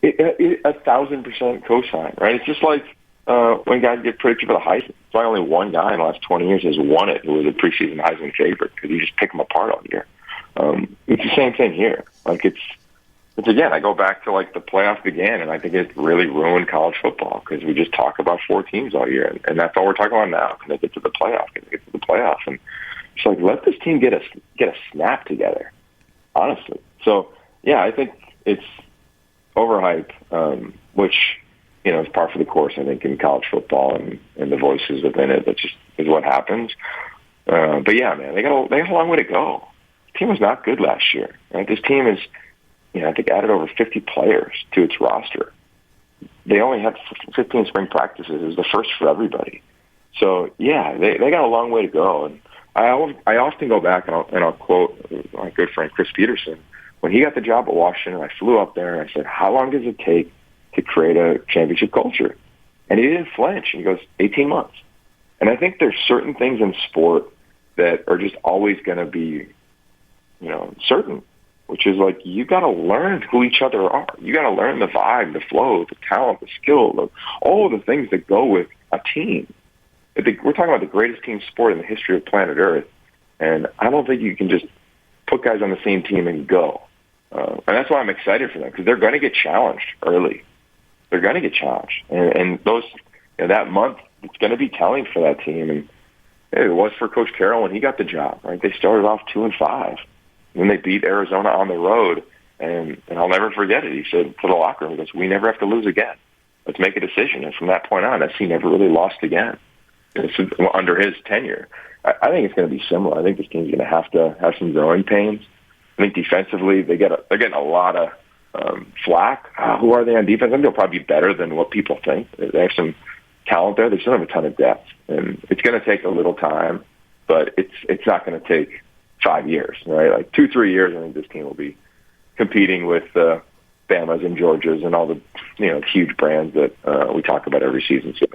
1,000% cosign, right? It's just like when guys get predicted for the Heisman. It's why only one guy in the last 20 years has won it who was a preseason Heisman favorite, because you just pick them apart all year. It's the same thing here. Like it's again, I go back to like the playoff began, and I think it really ruined college football because we just talk about 4 teams all year, and that's all we're talking about now. Can they get to the playoff? Can they get to the playoff? And it's like, let this team get a snap together, honestly. So yeah, I think it's overhype, which is par for the course. I think in college football and the voices within it, that just is what happens. But yeah, man, they got a long way to go. The team was not good last year. Right? This team is, I think, added over 50 players to its roster. They only had 15 spring practices. It was the first for everybody. So yeah, they got a long way to go. And I often go back and I'll quote my good friend Chris Peterson. When he got the job at Washington, I flew up there and I said, how long does it take to create a championship culture? And he didn't flinch. He goes, 18 months. And I think there's certain things in sport that are just always going to be, certain, which is like, you got to learn who each other are. You got to learn the vibe, the flow, the talent, the skill, all of the things that go with a team. We're talking about the greatest team sport in the history of planet Earth. And I don't think you can just put guys on the same team and go. And that's why I'm excited for them, because they're going to get challenged early. They're going to get challenged. And those, that month, it's going to be telling for that team. And it was for Coach Carroll when he got the job, right? They started off 2-5. Then they beat Arizona on the road. And I'll never forget it. He said to the locker room, he goes, we never have to lose again. Let's make a decision. And from that point on, that team never really lost again. Under his tenure. I think it's going to be similar. I think this team's going to have some growing pains. I think defensively, they're getting a lot of flack. Who are they on defense? I think they'll probably be better than what people think. They have some talent there. They still have a ton of depth, and it's going to take a little time, but it's not going to take 5 years, right? Like 2-3 years, I think this team will be competing with Bama's and Georgia's and all the huge brands that we talk about every season. So